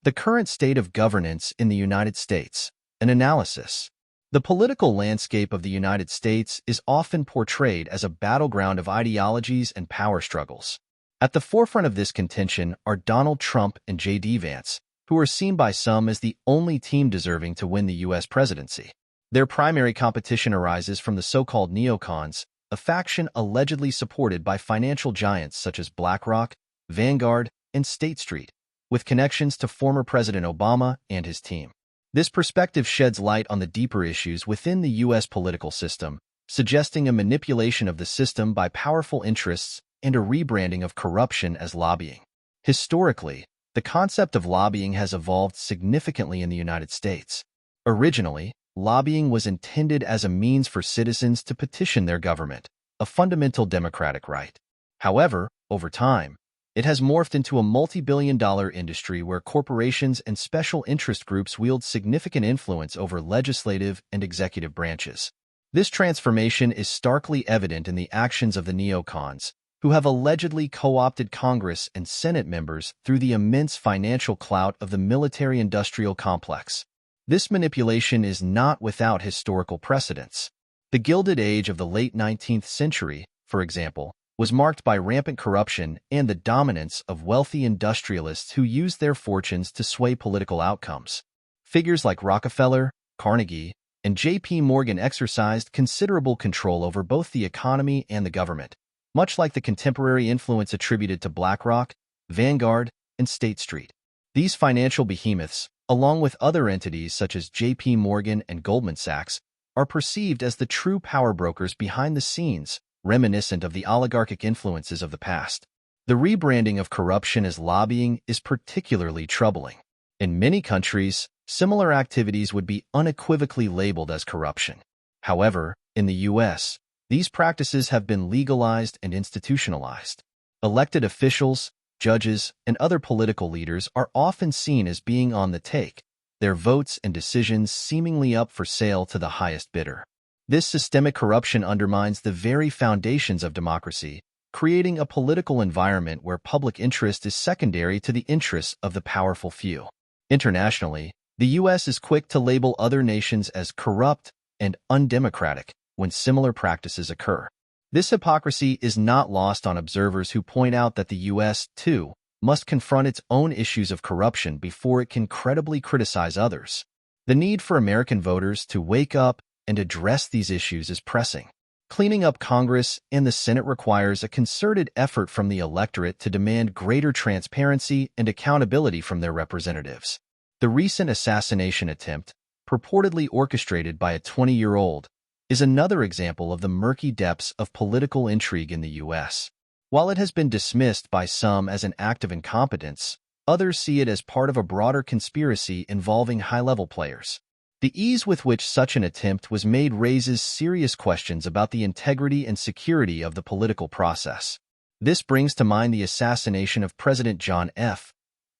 The current state of governance in the United States. An analysis. The political landscape of the United States is often portrayed as a battleground of ideologies and power struggles. At the forefront of this contention are Donald Trump and J.D. Vance, who are seen by some as the only team deserving to win the U.S. presidency. Their primary competition arises from the so-called Neocons, a faction allegedly supported by financial giants such as BlackRock, Vanguard, and State Street, with connections to former President Obama and his team. This perspective sheds light on the deeper issues within the U.S. political system, suggesting a manipulation of the system by powerful interests and a rebranding of corruption as lobbying. Historically, the concept of lobbying has evolved significantly in the United States. Originally, lobbying was intended as a means for citizens to petition their government, a fundamental democratic right. However, over time, it has morphed into a multi-billion-dollar industry where corporations and special interest groups wield significant influence over legislative and executive branches. This transformation is starkly evident in the actions of the neocons, who have allegedly co-opted Congress and Senate members through the immense financial clout of the military-industrial complex. This manipulation is not without historical precedents. The Gilded Age of the late 19th century, for example, was marked by rampant corruption and the dominance of wealthy industrialists who used their fortunes to sway political outcomes. Figures like Rockefeller, Carnegie, and J.P. Morgan exercised considerable control over both the economy and the government, much like the contemporary influence attributed to BlackRock, Vanguard, and State Street. These financial behemoths, along with other entities such as J.P. Morgan and Goldman Sachs, are perceived as the true power brokers behind the scenes, reminiscent of the oligarchic influences of the past. The rebranding of corruption as lobbying is particularly troubling. In many countries, similar activities would be unequivocally labeled as corruption. However, in the U.S., these practices have been legalized and institutionalized. Elected officials, judges, and other political leaders are often seen as being on the take, their votes and decisions seemingly up for sale to the highest bidder. This systemic corruption undermines the very foundations of democracy, creating a political environment where public interest is secondary to the interests of the powerful few. Internationally, the U.S. is quick to label other nations as corrupt and undemocratic when similar practices occur. This hypocrisy is not lost on observers who point out that the U.S., too, must confront its own issues of corruption before it can credibly criticize others. The need for American voters to wake up and address these issues is pressing. Cleaning up Congress and the Senate requires a concerted effort from the electorate to demand greater transparency and accountability from their representatives. The recent assassination attempt, purportedly orchestrated by a 20-year-old, is another example of the murky depths of political intrigue in the U.S. While it has been dismissed by some as an act of incompetence, others see it as part of a broader conspiracy involving high-level players. The ease with which such an attempt was made raises serious questions about the integrity and security of the political process. This brings to mind the assassination of President John F.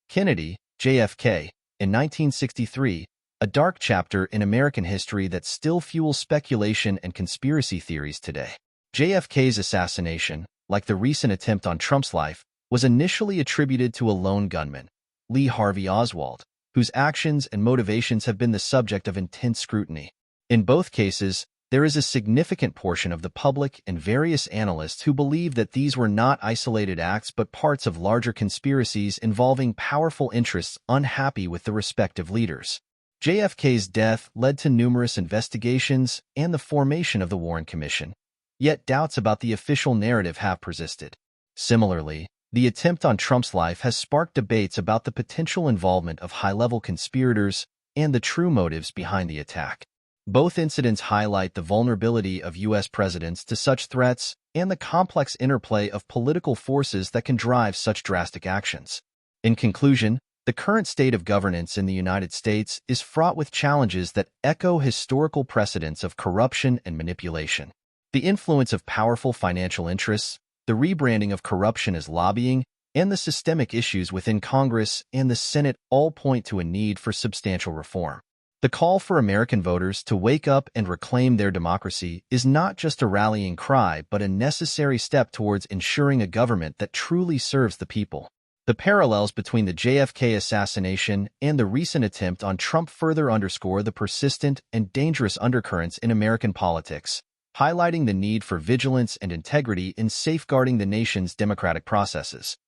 Kennedy, JFK, in 1963, a dark chapter in American history that still fuels speculation and conspiracy theories today. JFK's assassination, like the recent attempt on Trump's life, was initially attributed to a lone gunman, Lee Harvey Oswald, whose actions and motivations have been the subject of intense scrutiny. In both cases, there is a significant portion of the public and various analysts who believe that these were not isolated acts but parts of larger conspiracies involving powerful interests unhappy with the respective leaders. JFK's death led to numerous investigations and the formation of the Warren Commission, yet doubts about the official narrative have persisted. Similarly, the attempt on Trump's life has sparked debates about the potential involvement of high-level conspirators and the true motives behind the attack. Both incidents highlight the vulnerability of U.S. presidents to such threats and the complex interplay of political forces that can drive such drastic actions. In conclusion, the current state of governance in the United States is fraught with challenges that echo historical precedents of corruption and manipulation. The influence of powerful financial interests, the rebranding of corruption as lobbying, and the systemic issues within Congress and the Senate all point to a need for substantial reform. The call for American voters to wake up and reclaim their democracy is not just a rallying cry but a necessary step towards ensuring a government that truly serves the people. The parallels between the JFK assassination and the recent attempt on Trump further underscore the persistent and dangerous undercurrents in American politics, highlighting the need for vigilance and integrity in safeguarding the nation's democratic processes.